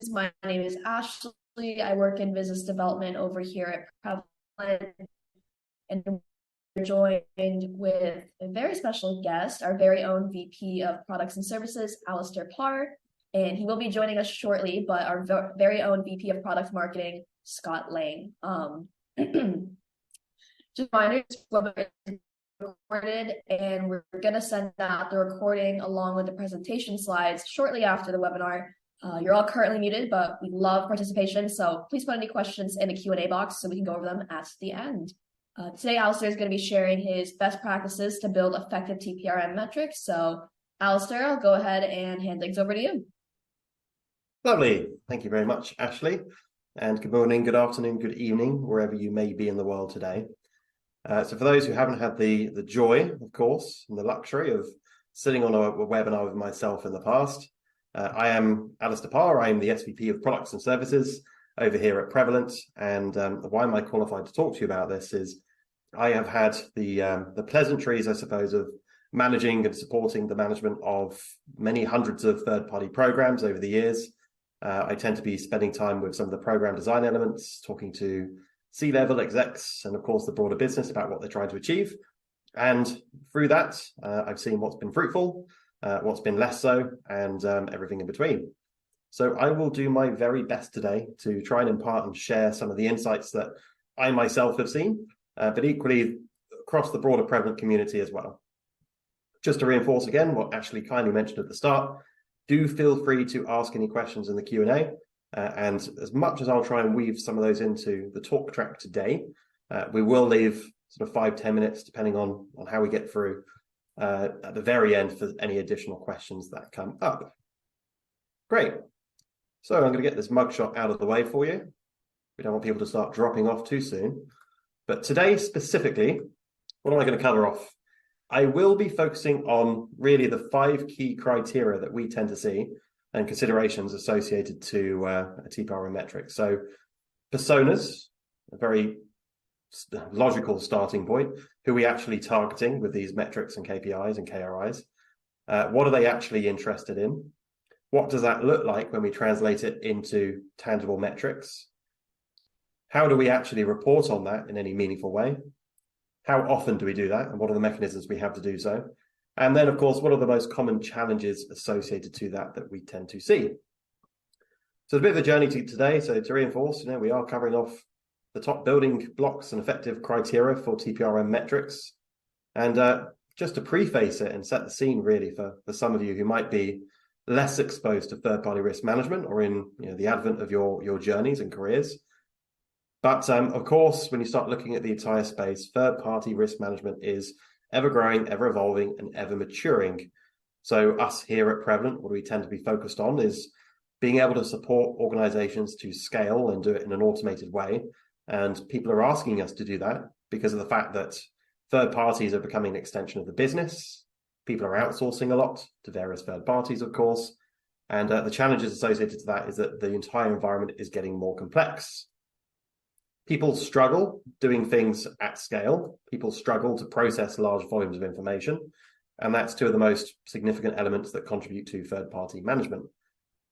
My name is Ashley. I work in business development over here at Prevalent, and we're joined with a very special guest, our very own VP of Products and Services, Alastair Parr, and he will be joining us shortly, but our very own VP of Product Marketing, Scott Lang. Just a reminder, this webinar is recorded, and we're going to send out the recording along with the presentation slides shortly after the webinar. You're all currently muted, but we love participation, so please put any questions in the Q&A box so we can go over them at the end. Today, Alastair is going to be sharing his best practices to build effective TPRM metrics. So, Alastair, I'll go ahead and hand things over to you. Lovely. Thank you very much, Ashley. And good morning, good afternoon, good evening, wherever you may be in the world today. So for those who haven't had the joy, of course, and the luxury of sitting on a webinar with myself in the past, I am Alastair Parr. I am the SVP of Products and Services over here at Prevalent. And why am I qualified to talk to you about this is I have had the pleasantries, I suppose, of managing and supporting the management of many hundreds of third-party programs over the years. I tend to be spending time with some of the program design elements, talking to C-level execs, and of course the broader business about what they're trying to achieve. And through that, I've seen what's been fruitful, what's been less so, and everything in between. So I will do my very best today to try and impart and share some of the insights that I myself have seen, but equally across the broader Prevalent community as well. Just to reinforce again what Ashley kindly mentioned at the start, do feel free to ask any questions in the Q&A. And as much as I'll try and weave some of those into the talk track today, we will leave sort of 5-10 minutes, depending on how we get through at the very end for any additional questions that come up. Great. So I'm going to get this mugshot out of the way for you. We don't want people to start dropping off too soon. But today specifically, what am I going to cover off? I will be focusing on really the 5 key criteria that we tend to see and considerations associated to a TPRM metric. So personas, a very logical starting point. Who are we actually targeting with these metrics and KPIs and KRIs? What are they actually interested in? What does that look like when we translate it into tangible metrics? How do we actually report on that in any meaningful way? How often do we do that? And what are the mechanisms we have to do so? And then, of course, what are the most common challenges associated to that we tend to see? So it's a bit of a journey today. So to reinforce, we are covering off the top building blocks and effective criteria for TPRM metrics. And just to preface it and set the scene really for some of you who might be less exposed to third-party risk management or in the advent of your journeys and careers. But of course, when you start looking at the entire space, third-party risk management is ever growing, ever evolving, and ever maturing. So us here at Prevalent, what we tend to be focused on is being able to support organizations to scale and do it in an automated way. And people are asking us to do that because of the fact that third parties are becoming an extension of the business. People are outsourcing a lot to various third parties, of course. And the challenges associated to that is that the entire environment is getting more complex. People struggle doing things at scale. People struggle to process large volumes of information. And that's 2 of the most significant elements that contribute to third-party management.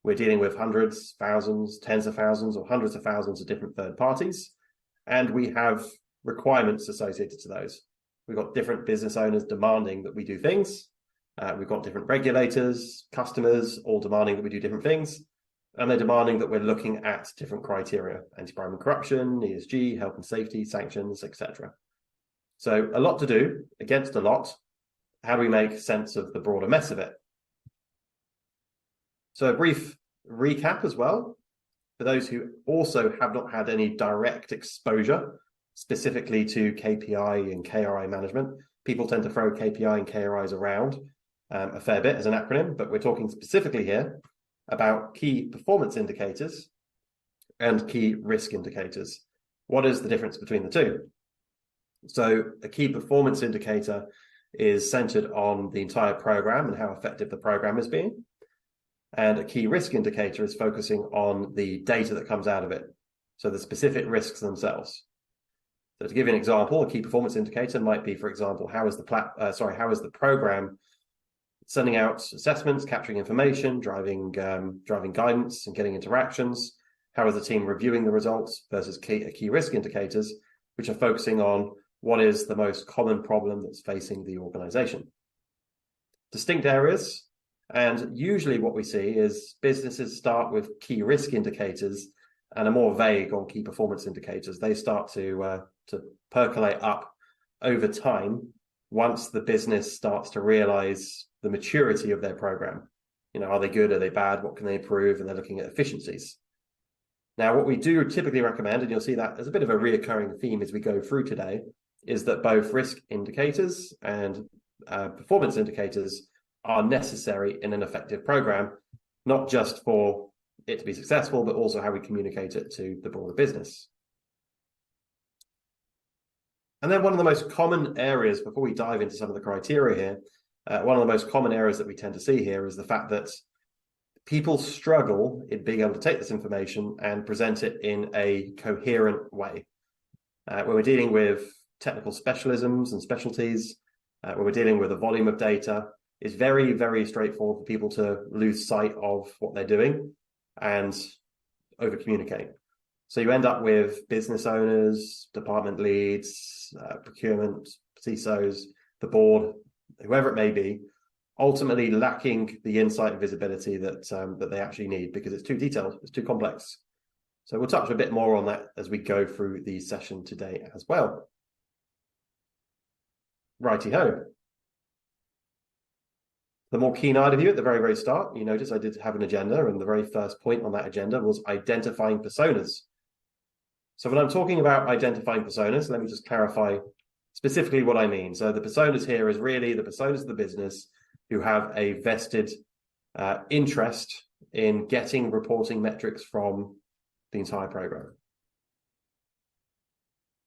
We're dealing with hundreds, thousands, tens of thousands, or hundreds of thousands of different third parties. And we have requirements associated to those. We've got different business owners demanding that we do things. We've got different regulators, customers, all demanding that we do different things. And they're demanding that we're looking at different criteria: anti-bribery and corruption, ESG, health and safety, sanctions, etc. So a lot to do against a lot. How do we make sense of the broader mess of it? So a brief recap as well, for those who also have not had any direct exposure specifically to KPI and KRI management. People tend to throw KPI and KRIs around a fair bit as an acronym, but we're talking specifically here about key performance indicators and key risk indicators. What is the difference between the two? So a key performance indicator is centered on the entire program and how effective the program is being. And a key risk indicator is focusing on the data that comes out of it. So the specific risks themselves. So to give you an example, a key performance indicator might be, for example, how is the program sending out assessments, capturing information, driving guidance and getting interactions. How is the team reviewing the results versus key risk indicators, which are focusing on what is the most common problem that's facing the organization. Distinct areas, and usually what we see is businesses start with key risk indicators and are more vague on key performance indicators. They start to percolate up over time once the business starts to realize the maturity of their program. Are they good? Are they bad? What can they improve? And they're looking at efficiencies. Now, what we do typically recommend, and you'll see that as a bit of a reoccurring theme as we go through today, is that both risk indicators and performance indicators are necessary in an effective program, not just for it to be successful, but also how we communicate it to the broader business. And then one of the most common areas, before we dive into some of the criteria here, one of the most common areas that we tend to see here is the fact that people struggle in being able to take this information and present it in a coherent way. When we're dealing with technical specialisms and specialties, when we're dealing with a volume of data, it's very, very straightforward for people to lose sight of what they're doing and over communicate. So you end up with business owners, department leads, procurement, CISOs, the board, whoever it may be, ultimately lacking the insight and visibility that they actually need because it's too detailed, it's too complex. So we'll touch a bit more on that as we go through the session today as well. Righty-ho. The more keen-eyed of you at the very, very start, you notice I did have an agenda, and the very first point on that agenda was identifying personas. So when I'm talking about identifying personas, let me just clarify specifically what I mean. So the personas here is really the personas of the business who have a vested interest in getting reporting metrics from the entire program.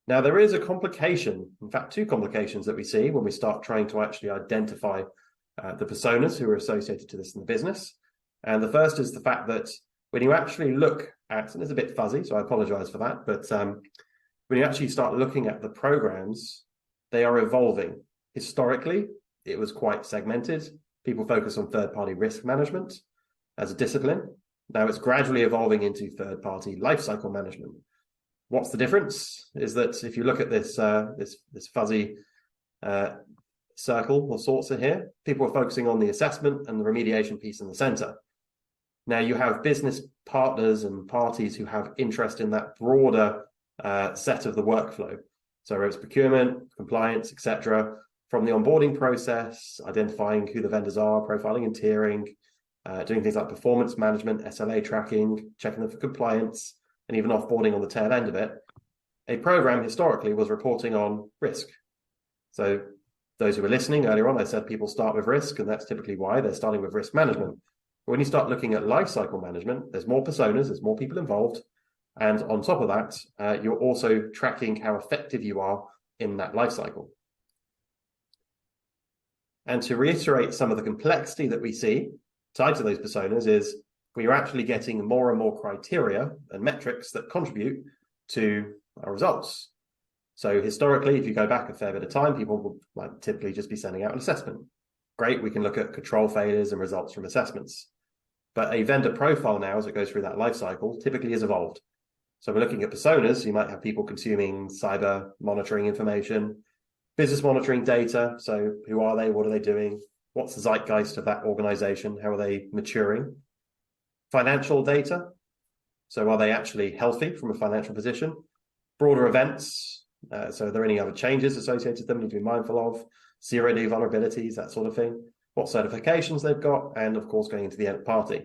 Now, there is a complication, in fact, two complications that we see when we start trying to actually identify the personas who are associated to this in the business. And the first is the fact that when you actually look at, and it's a bit fuzzy, so I apologize for that, but when you actually start looking at the programs, they are evolving. Historically, it was quite segmented. People focus on third-party risk management as a discipline. Now it's gradually evolving into third-party lifecycle management. What's the difference? Is that if you look at this this fuzzy circle or sorts in here, people are focusing on the assessment and the remediation piece in the center. Now you have business partners and parties who have interest in that broader set of the workflow. So it's procurement, compliance, etc. From the onboarding process, identifying who the vendors are, profiling and tiering, doing things like performance management, SLA tracking, checking them for compliance, and even offboarding on the tail end of it. A program historically was reporting on risk. So those who were listening earlier on, I said people start with risk, and that's typically why they're starting with risk management. But when you start looking at lifecycle management, there's more personas, there's more people involved. And on top of that, you're also tracking how effective you are in that lifecycle. And to reiterate some of the complexity that we see tied to those personas is we're actually getting more and more criteria and metrics that contribute to our results. So historically, if you go back a fair bit of time, people would typically just be sending out an assessment. Great, we can look at control failures and results from assessments. But a vendor profile now, as it goes through that life cycle, typically is evolved. So we're looking at personas. You might have people consuming cyber monitoring information, business monitoring data. So who are they? What are they doing? What's the zeitgeist of that organization? How are they maturing? Financial data. So are they actually healthy from a financial position? Broader events. So are there any other changes associated with them we need to be mindful of? Zero-day vulnerabilities, that sort of thing. What certifications they've got, and of course going into the end party.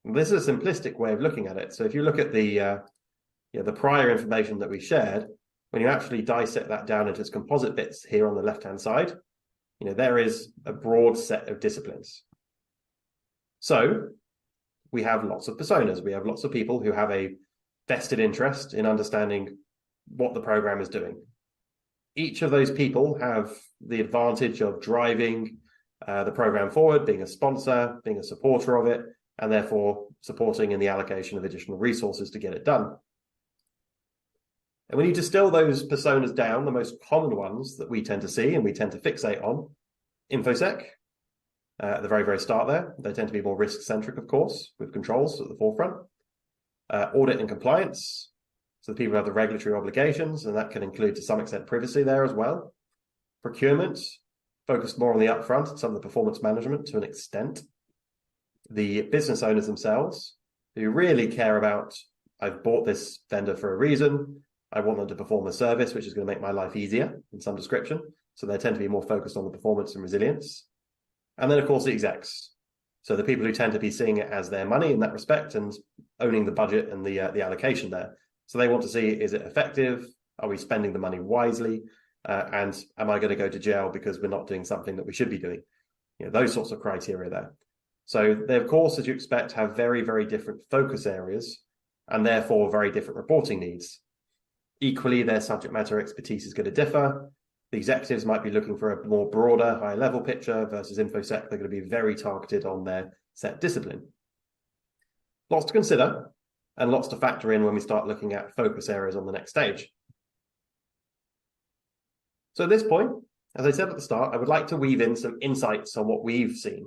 And this is a simplistic way of looking at it. So if you look at the prior information that we shared, when you actually dissect that down into its composite bits here on the left-hand side, there is a broad set of disciplines. So we have lots of personas. We have lots of people who have a vested interest in understanding what the program is doing. Each of those people have the advantage of driving the program forward, being a sponsor, being a supporter of it, and therefore supporting in the allocation of additional resources to get it done. And when you distill those personas down, the most common ones that we tend to see and we tend to fixate on, InfoSec, at the very, very start there. They tend to be more risk-centric, of course, with controls at the forefront. Audit and compliance. So the people who have the regulatory obligations, and that can include to some extent privacy there as well. Procurement, focused more on the upfront and some of the performance management to an extent. The business owners themselves, who really care about, I've bought this vendor for a reason, I want them to perform a service which is going to make my life easier in some description. So they tend to be more focused on the performance and resilience. And then, of course, the execs. So the people who tend to be seeing it as their money in that respect and owning the budget and the allocation there. So they want to see, is it effective? Are we spending the money wisely? And am I going to go to jail because we're not doing something that we should be doing? Those sorts of criteria there. So they, of course, as you expect, have very, very different focus areas and therefore very different reporting needs. Equally, their subject matter expertise is going to differ. The executives might be looking for a more broader, high level picture versus InfoSec. They're going to be very targeted on their set discipline. Lots to consider and lots to factor in when we start looking at focus areas on the next stage. So at this point, as I said at the start, I would like to weave in some insights on what we've seen.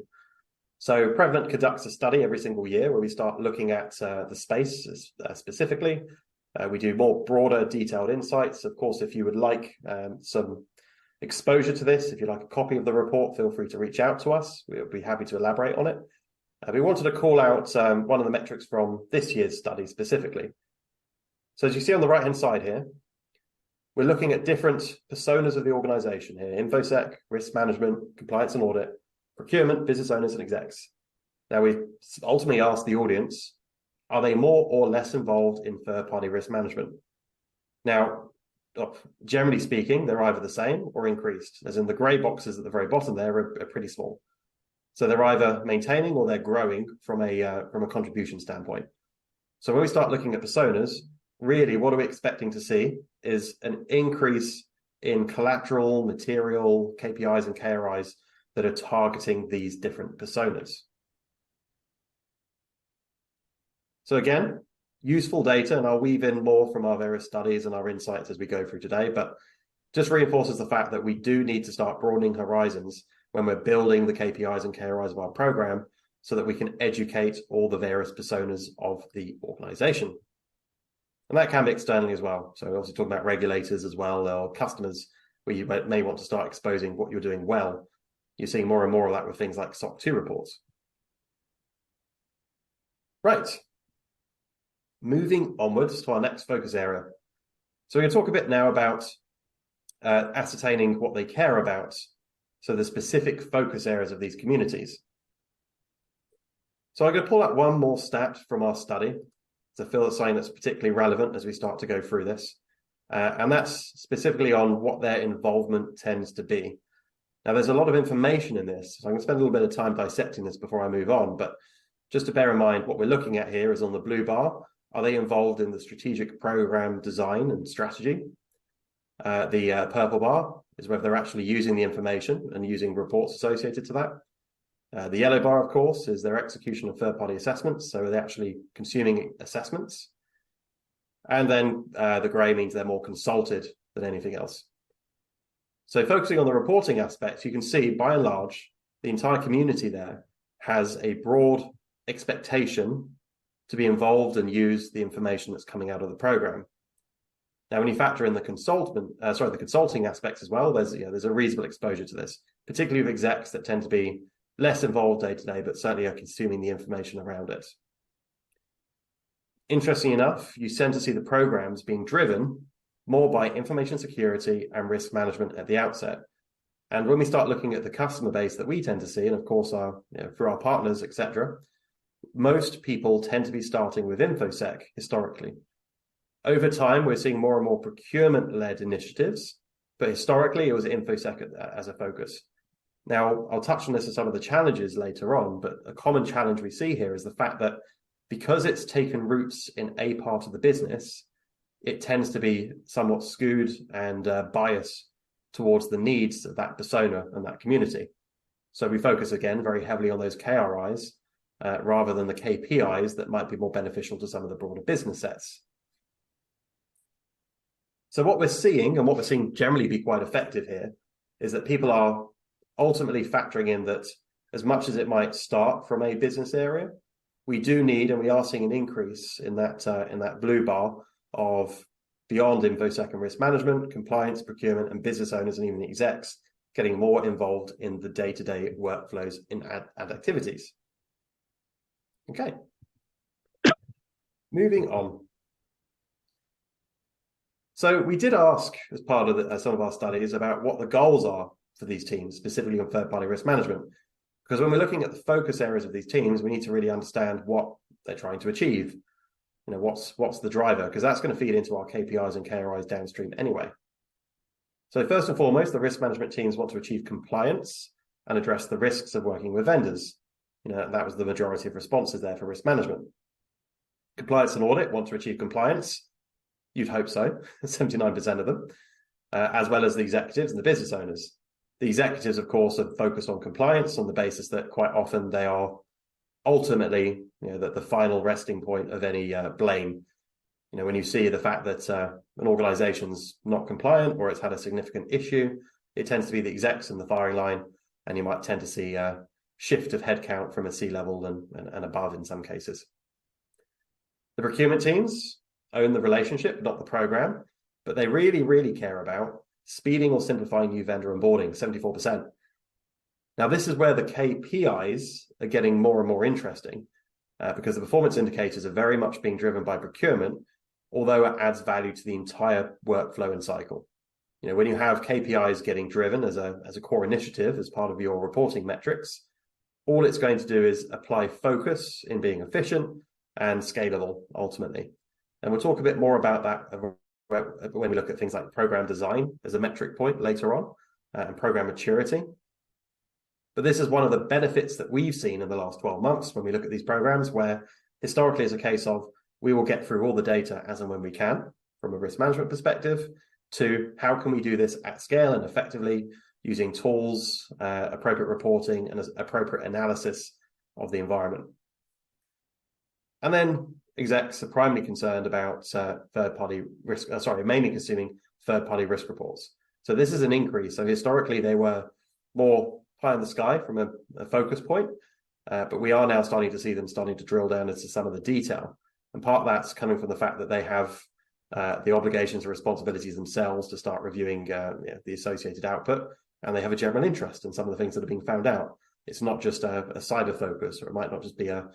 So Prevalent conducts a study every single year where we start looking at the space specifically. We do more broader, detailed insights. Of course, if you would like some exposure to this, if you'd like a copy of the report, feel free to reach out to us. We'll be happy to elaborate on it. We wanted to call out one of the metrics from this year's study specifically. So as you see on the right-hand side here, we're looking at different personas of the organization here: InfoSec, risk management, compliance and audit, procurement, business owners, and execs. Now, we ultimately asked the audience, are they more or less involved in third-party risk management? Now, generally speaking, they're either the same or increased, as in the grey boxes at the very bottom there are pretty small. So they're either maintaining or they're growing from a contribution standpoint. So when we start looking at personas, really what are we expecting to see is an increase in collateral, material, KPIs and KRIs that are targeting these different personas. So again, useful data, and I'll weave in more from our various studies and our insights as we go through today, but just reinforces the fact that we do need to start broadening horizons when we're building the KPIs and KRIs of our program so that we can educate all the various personas of the organization. And that can be externally as well. So we're also talking about regulators as well, or customers, where you may want to start exposing what you're doing well. You're seeing more and more of that with things like SOC 2 reports. Right. Moving onwards to our next focus area. So we're going to talk a bit now about ascertaining what they care about, so the specific focus areas of these communities. So I'm going to pull out one more stat from our study to feel it's something that's particularly relevant as we start to go through this, and that's specifically on what their involvement tends to be. Now, there's a lot of information in this, so I'm going to spend a little bit of time dissecting this before I move on, but just to bear in mind, what we're looking at here is on the blue bar. Are they involved in the strategic program design and strategy? The purple bar is whether they're actually using the information and using reports associated to that. The yellow bar, of course, is their execution of third-party assessments. So are they actually consuming assessments? And then the grey means they're more consulted than anything else. So focusing on the reporting aspects, you can see, by and large, the entire community there has a broad expectation to be involved and use the information that's coming out of the program. Now, when you factor in the consulting aspects as well, there's a reasonable exposure to this, particularly with execs that tend to be less involved day to day, but certainly are consuming the information around it. Interesting enough, you tend to see the programs being driven more by information security and risk management at the outset. And when we start looking at the customer base that we tend to see, and of course through our partners, etc., most people tend to be starting with InfoSec historically. Over time, we're seeing more and more procurement-led initiatives, but historically it was InfoSec as a focus. Now, I'll touch on this as some of the challenges later on, but a common challenge we see here is the fact that because it's taken roots in a part of the business, it tends to be somewhat skewed and biased towards the needs of that persona and that community. So we focus again very heavily on those KRIs rather than the KPIs that might be more beneficial to some of the broader business sets. So what we're seeing, and what we're seeing generally be quite effective here, is that people are ultimately factoring in that as much as it might start from a business area, we do need, and we are seeing an increase in that blue bar of beyond InfoSec and risk management, compliance, procurement, and business owners, and even execs getting more involved in the day-to-day workflows and activities. Okay. Moving on. So we did ask, as part of some of our studies, about what the goals are for these teams, specifically on third-party risk management. Because when we're looking at the focus areas of these teams, we need to really understand what they're trying to achieve. You know, what's the driver? Because that's going to feed into our KPIs and KRIs downstream anyway. So first and foremost, the risk management teams want to achieve compliance and address the risks of working with vendors. You know, that was the majority of responses there for risk management. Compliance and audit want to achieve compliance. You'd hope so, 79% of them, as well as the executives and the business owners. The executives, of course, are focused on compliance on the basis that quite often they are ultimately, you know, the final resting point of any blame. You know, when you see the fact that an organization's not compliant or it's had a significant issue, it tends to be the execs in the firing line, and you might tend to see a shift of headcount from a C-level and above in some cases. The procurement teams own the relationship, not the program, but they really, really care about speeding or simplifying new vendor onboarding, 74%. Now, this is where the KPIs are getting more and more interesting because the performance indicators are very much being driven by procurement, although it adds value to the entire workflow and cycle. You know, when you have KPIs getting driven as a core initiative, as part of your reporting metrics, all it's going to do is apply focus in being efficient and scalable ultimately. And we'll talk a bit more about that when we look at things like program design as a metric point later on, and program maturity. But this is one of the benefits that we've seen in the last 12 months when we look at these programs, where historically it's a case of we will get through all the data as and when we can from a risk management perspective, to how can we do this at scale and effectively using tools, appropriate reporting, and appropriate analysis of the environment. And then execs are primarily concerned about mainly consuming third-party risk reports. So this is an increase. So historically, they were more pie in the sky from a focus point, but we are now starting to see them starting to drill down into some of the detail. And part of that's coming from the fact that they have the obligations and responsibilities themselves to start reviewing the associated output, and they have a general interest in some of the things that are being found out. It's not just a cyber focus, or it might not just be a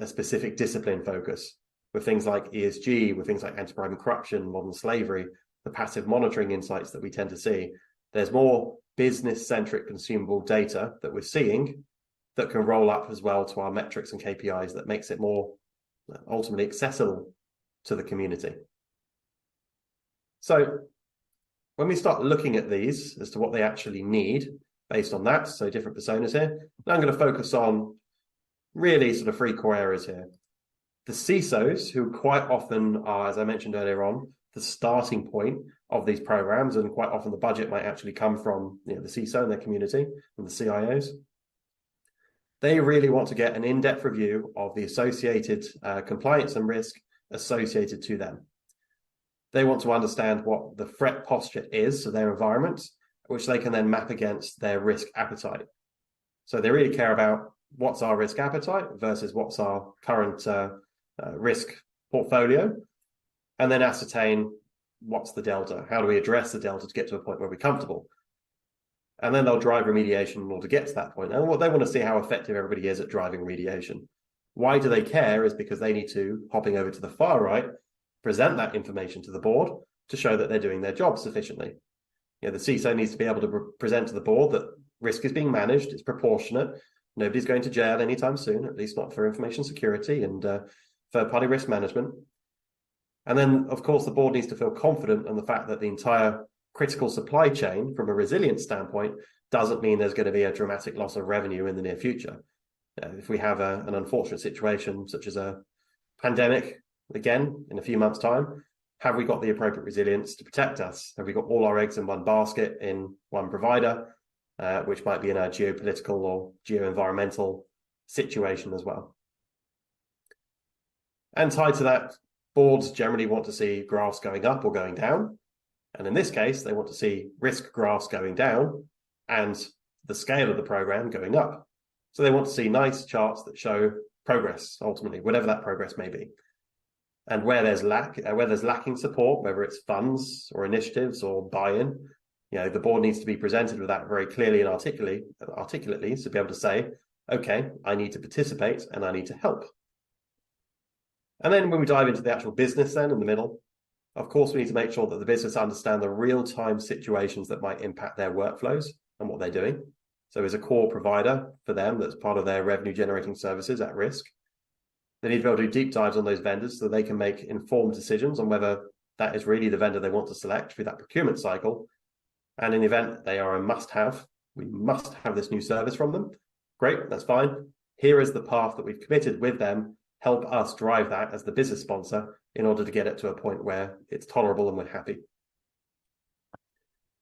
specific discipline focus. With things like ESG, with things like anti-bribery and corruption, modern slavery, the passive monitoring insights that we tend to see, there's more business-centric consumable data that we're seeing that can roll up as well to our metrics and KPIs that makes it more ultimately accessible to the community. So when we start looking at these as to what they actually need based on that, so different personas here, now I'm going to focus on really sort of three core areas here. The CISOs, who quite often are, as I mentioned earlier on, the starting point of these programs, and quite often the budget might actually come from the CISO and their community and the CIOs. They really want to get an in-depth review of the associated compliance and risk associated to them. They want to understand what the threat posture is of their environment, which they can then map against their risk appetite. So they really care about what's our risk appetite versus what's our current risk portfolio, and then ascertain what's the delta. How do we address the delta to get to a point where we're comfortable? And then they'll drive remediation in order to get to that point. And what they want to see how effective everybody is at driving remediation. Why do they care? Is because they need to, hopping over to the far right, present that information to the board to show that they're doing their job sufficiently. The CISO needs to be able to present to the board that risk is being managed, it's proportionate, nobody's going to jail anytime soon, at least not for information security and third-party risk management. And then, of course, the board needs to feel confident in the fact that the entire critical supply chain, from a resilience standpoint, doesn't mean there's going to be a dramatic loss of revenue in the near future. If we have an unfortunate situation, such as a pandemic, again, in a few months' time, have we got the appropriate resilience to protect us? Have we got all our eggs in one basket in one provider, which might be in a geopolitical or geo-environmental situation as well? And tied to that, boards generally want to see graphs going up or going down. And in this case, they want to see risk graphs going down and the scale of the program going up. So they want to see nice charts that show progress, ultimately, whatever that progress may be. And where there's lacking support, whether it's funds or initiatives or buy-in, the board needs to be presented with that very clearly and articulately to be able to say, okay, I need to participate and I need to help. And then when we dive into the actual business then in the middle, of course, we need to make sure that the business understand the real-time situations that might impact their workflows and what they're doing. So as a core provider for them, that's part of their revenue generating services at risk. They need to be able to do deep dives on those vendors so they can make informed decisions on whether that is really the vendor they want to select through that procurement cycle. And in the event they are a must-have, we must have this new service from them. Great, that's fine. Here is the path that we've committed with them. Help us drive that as the business sponsor in order to get it to a point where it's tolerable and we're happy.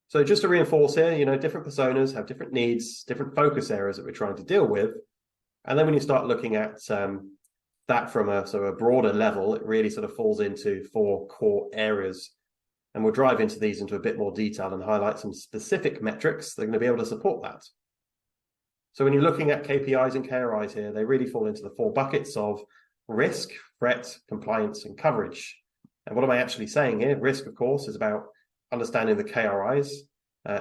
So just to reinforce here, different personas have different needs, different focus areas that we're trying to deal with. And then when you start looking at that from a broader level, it really sort of falls into 4 core areas. And we'll drive into these into a bit more detail and highlight some specific metrics that are going to be able to support that. So when you're looking at KPIs and KRIs here, they really fall into the 4 buckets of risk, threat, compliance, and coverage. And what am I actually saying here? Risk, of course, is about understanding the KRIs.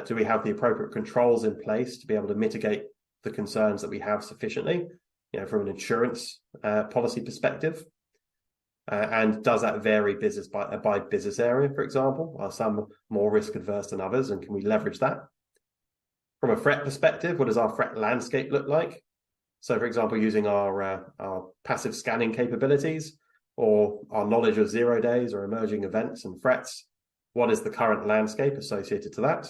Do we have the appropriate controls in place to be able to mitigate the concerns that we have sufficiently, from an insurance policy perspective? And does that vary business by business area, for example? Are some more risk adverse than others, and can we leverage that? From a threat perspective, what does our threat landscape look like? So, for example, using our passive scanning capabilities or our knowledge of 0 days or emerging events and threats, what is the current landscape associated to that?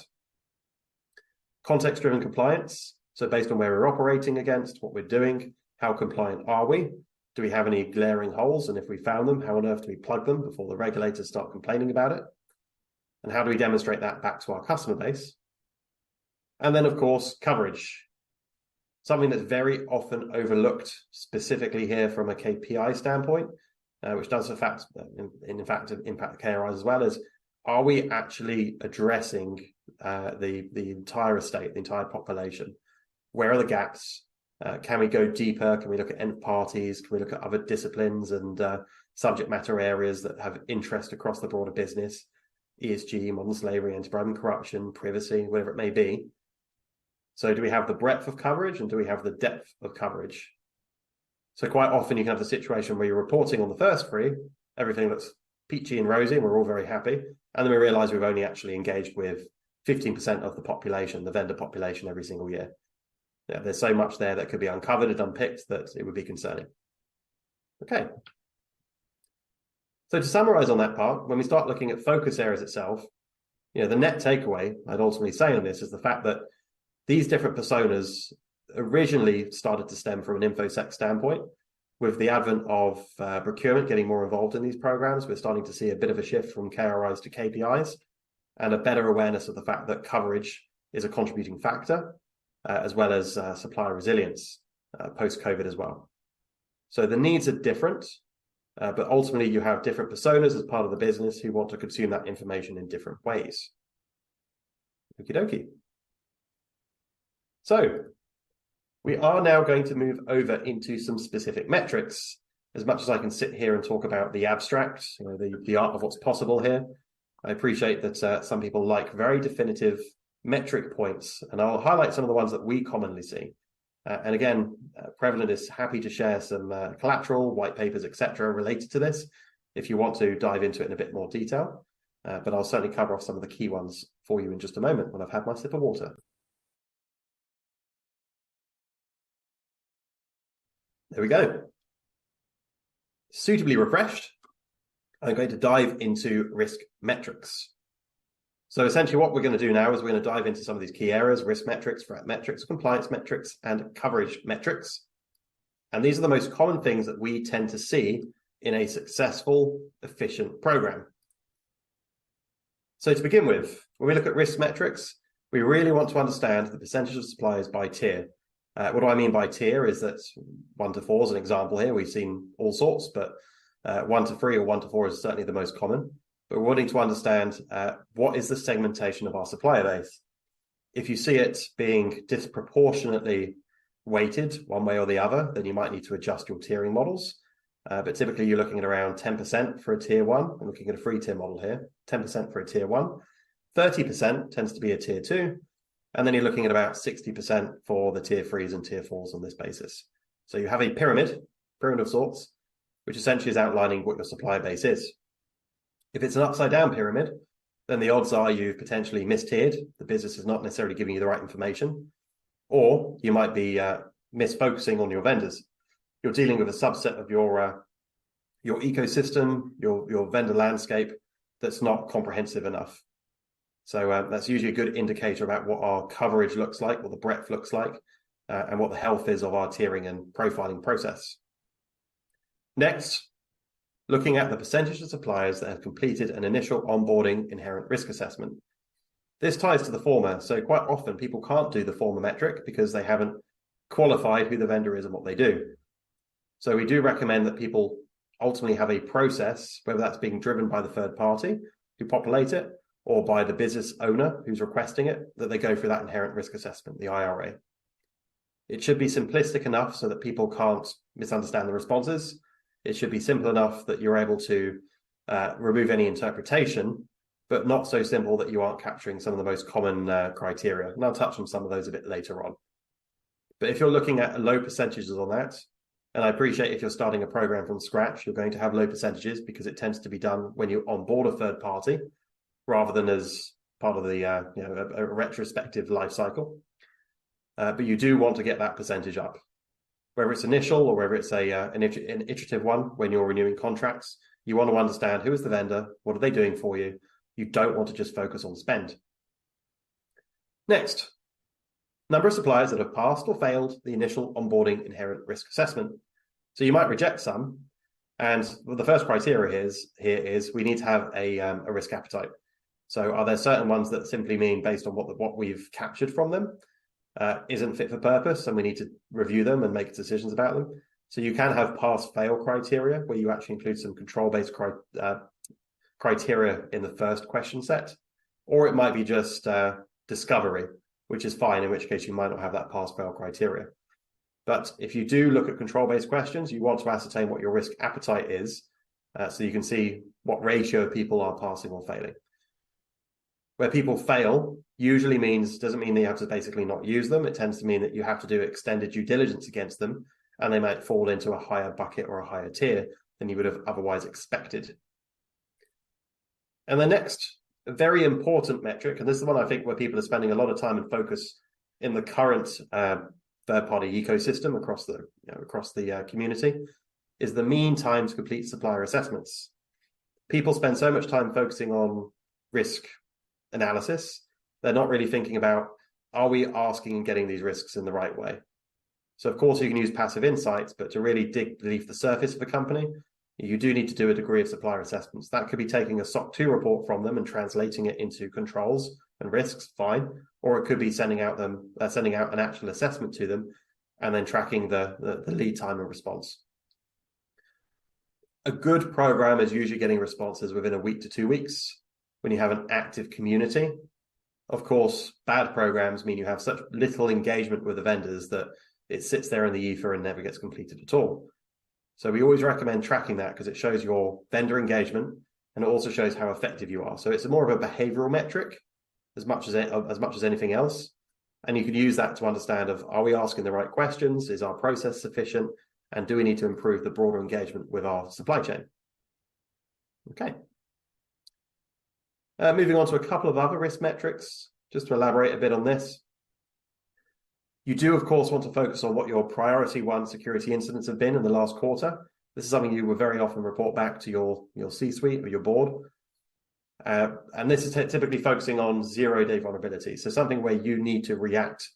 Context-driven compliance. So based on where we're operating against, what we're doing, how compliant are we? Do we have any glaring holes? And if we found them, how on earth do we plug them before the regulators start complaining about it? And how do we demonstrate that back to our customer base? And then, of course, coverage. Something that's very often overlooked, specifically here from a KPI standpoint, which does in fact impact the KRIs as well, is are we actually addressing the entire estate, the entire population? Where are the gaps? Can we go deeper? Can we look at end parties? Can we look at other disciplines and subject matter areas that have interest across the broader business? ESG, modern slavery, anti-bribery, corruption, privacy, whatever it may be. So do we have the breadth of coverage and do we have the depth of coverage? So quite often you can have the situation where you're reporting on the first 3, everything looks peachy and rosy, and we're all very happy. And then we realize we've only actually engaged with 15% of the population, the vendor population, every single year. There's so much there that could be uncovered and unpicked that it would be concerning. Okay. So to summarize on that part, when we start looking at focus areas itself, the net takeaway I'd ultimately say on this is the fact that these different personas originally started to stem from an InfoSec standpoint. With the advent of procurement getting more involved in these programs, we're starting to see a bit of a shift from KRIs to KPIs and a better awareness of the fact that coverage is a contributing factor, as well as supplier resilience post-COVID as well. So the needs are different, but ultimately you have different personas as part of the business who want to consume that information in different ways. Okie dokie. So we are now going to move over into some specific metrics. As much as I can sit here and talk about the abstract, the art of what's possible here, I appreciate that some people like very definitive metric points, and I'll highlight some of the ones that we commonly see. And again, Prevalent is happy to share some collateral, white papers, etc. related to this if you want to dive into it in a bit more detail. But I'll certainly cover off some of the key ones for you in just a moment when I've had my sip of water. There we go. Suitably refreshed, I'm going to dive into risk metrics. So essentially what we're going to do now is we're going to dive into some of these key areas: risk metrics, threat metrics, compliance metrics, and coverage metrics. And these are the most common things that we tend to see in a successful, efficient program. So to begin with, when we look at risk metrics, we really want to understand the percentage of suppliers by tier. What do I mean by tier is that 1 to 4 is an example here. We've seen all sorts, but 1 to 3 or 1 to 4 is certainly the most common. But we're wanting to understand what is the segmentation of our supplier base. If you see it being disproportionately weighted one way or the other, then you might need to adjust your tiering models. But typically you're looking at around 10% for a tier 1. I'm looking at a free tier model here, 10% for a tier 1. 30% tends to be a tier 2. And then you're looking at about 60% for the tier 3s and tier 4s on this basis. So you have a pyramid of sorts, which essentially is outlining what your supplier base is. If it's an upside down pyramid, then the odds are you've potentially mistiered. The business is not necessarily giving you the right information, or you might be misfocusing on your vendors. You're dealing with a subset of your ecosystem, your vendor landscape that's not comprehensive enough. So that's usually a good indicator about what our coverage looks like, what the breadth looks like, and what the health is of our tiering and profiling process. Next, looking at the percentage of suppliers that have completed an initial onboarding inherent risk assessment. This ties to the former. So quite often people can't do the former metric because they haven't qualified who the vendor is and what they do. So we do recommend that people ultimately have a process, whether that's being driven by the third party who populate it or by the business owner who's requesting it, that they go through that inherent risk assessment, the IRA. It should be simplistic enough so that people can't misunderstand the responses. It should be simple enough that you're able to remove any interpretation, but not so simple that you aren't capturing some of the most common criteria. And I'll touch on some of those a bit later on. But if you're looking at low percentages on that, and I appreciate if you're starting a program from scratch, you're going to have low percentages because it tends to be done when you onboard a third party rather than as part of the a retrospective life cycle. But you do want to get that percentage up. Whether it's initial or whether it's an iterative one, when you're renewing contracts, you want to understand who is the vendor, what are they doing for you. You don't want to just focus on spend. Next, number of suppliers that have passed or failed the initial onboarding inherent risk assessment. So you might reject some, and the first criteria here is we need to have a risk appetite. So are there certain ones that simply mean based on what we've captured from them isn't fit for purpose, and we need to review them and make decisions about them? So you can have pass-fail criteria where you actually include some control-based criteria in the first question set, or it might be just discovery, which is fine, in which case you might not have that pass-fail criteria. But if you do look at control-based questions, you want to ascertain what your risk appetite is, so you can see what ratio of people are passing or failing. Where people fail usually doesn't mean that you have to basically not use them. It tends to mean that you have to do extended due diligence against them, and they might fall into a higher bucket or a higher tier than you would have otherwise expected. And the next very important metric, and this is the one I think where people are spending a lot of time and focus in the current third-party ecosystem across the community, is the mean time to complete supplier assessments. People spend so much time focusing on risk analysis, they're not really thinking about, are we asking and getting these risks in the right way? So of course you can use passive insights, but to really dig beneath the surface of a company, you do need to do a degree of supplier assessments. That could be taking a SOC 2 report from them and translating it into controls and risks, fine. Or it could be sending out an actual assessment to them and then tracking the lead time and response. A good program is usually getting responses within a week to 2 weeks when you have an active community. Of course, bad programs mean you have such little engagement with the vendors that it sits there in the ether and never gets completed at all. So we always recommend tracking that because it shows your vendor engagement and it also shows how effective you are. So it's more of a behavioral metric as much as anything else. And you can use that to understand are we asking the right questions? Is our process sufficient? And do we need to improve the broader engagement with our supply chain? Okay. Moving on to a couple of other risk metrics, just to elaborate a bit on this. You do, of course, want to focus on what your priority one security incidents have been in the last quarter. This is something you will very often report back to your C-suite or your board. And this is typically focusing on zero-day vulnerability. So something where you need to react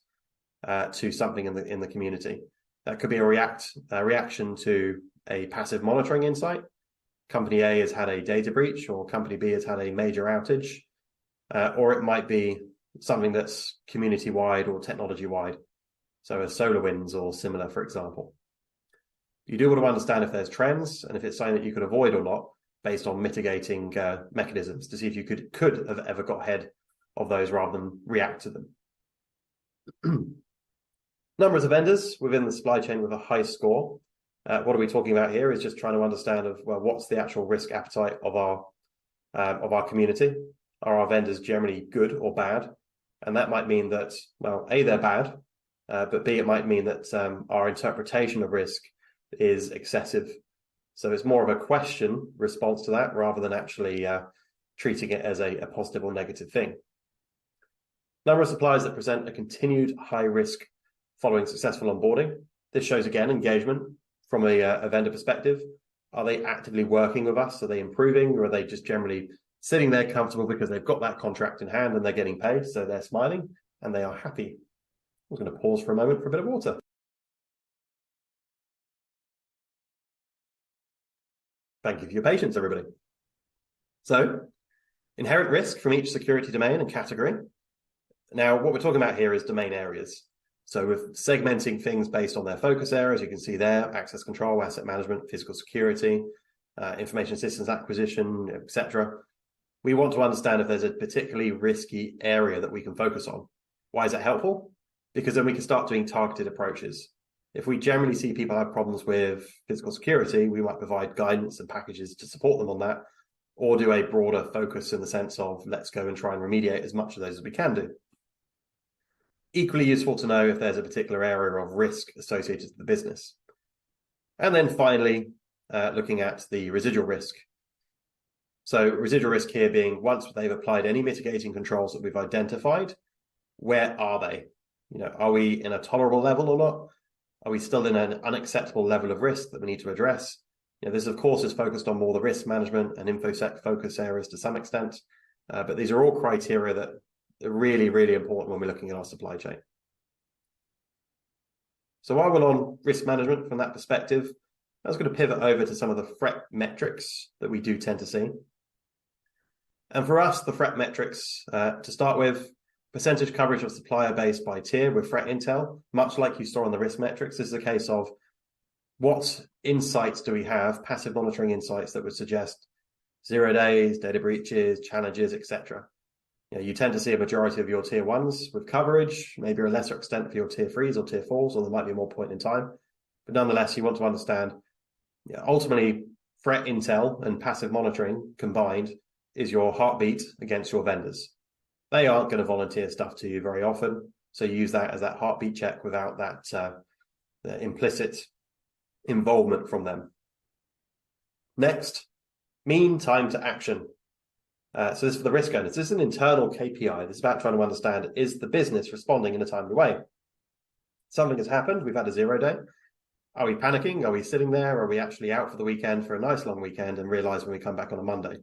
to something in the community. That could be a reaction to a passive monitoring insight. Company A has had a data breach, or company B has had a major outage, or it might be something that's community-wide or technology-wide. So a SolarWinds or similar, for example. You do want to understand if there's trends and if it's something that you could avoid or not based on mitigating mechanisms to see if you could have ever got ahead of those rather than react to them. Numbers of vendors within the supply chain with a high score. What are we talking about here is just trying to understand what's the actual risk appetite of our community. Are our vendors generally good or bad? And that might mean that, well, A, they're bad, but B, it might mean that our interpretation of risk is excessive. So it's more of a question response to that rather than actually treating it as a positive or negative thing. Number of suppliers that present a continued high risk following successful onboarding. This shows, again, engagement from a vendor perspective. Are they actively working with us? Are they improving, or are they just generally sitting there comfortable because they've got that contract in hand and they're getting paid, so they're smiling and they are happy? I'm going to pause for a moment for a bit of water. Thank you for your patience, everybody. So, inherent risk from each security domain and category. Now, what we're talking about here is domain areas. So with segmenting things based on their focus areas, you can see there, access control, asset management, physical security, information systems acquisition, etc. We want to understand if there's a particularly risky area that we can focus on. Why is that helpful? Because then we can start doing targeted approaches. If we generally see people have problems with physical security, we might provide guidance and packages to support them on that, or do a broader focus in the sense of let's go and try and remediate as much of those as we can do. Equally useful to know if there's a particular area of risk associated with the business. And then finally, looking at the residual risk. So residual risk here being once they've applied any mitigating controls that we've identified, where are they? Are we in a tolerable level or not? Are we still in an unacceptable level of risk that we need to address? This, of course, is focused on more the risk management and InfoSec focus areas to some extent. But these are all criteria that are really, really important when we're looking at our supply chain. So while we're on risk management from that perspective, I was going to pivot over to some of the threat metrics that we do tend to see. And for us, the threat metrics, to start with, percentage coverage of supplier base by tier with threat intel, much like you saw on the risk metrics. This is a case of what insights do we have, passive monitoring insights that would suggest 0 days, data breaches, challenges, etc. You tend to see a majority of your tier ones with coverage, maybe a lesser extent for your tier threes or tier fours, or there might be more point in time. But nonetheless, you want to understand, ultimately, threat intel and passive monitoring combined is your heartbeat against your vendors. They aren't going to volunteer stuff to you very often, so you use that as that heartbeat check without that implicit involvement from them. Next, mean time to action. So this is for the risk owners. This is an internal KPI. This is about trying to understand, is the business responding in a timely way? Something has happened. We've had a 0 day. Are we panicking? Are we sitting there? Are we actually out for the weekend for a nice long weekend and realize when we come back on a Monday?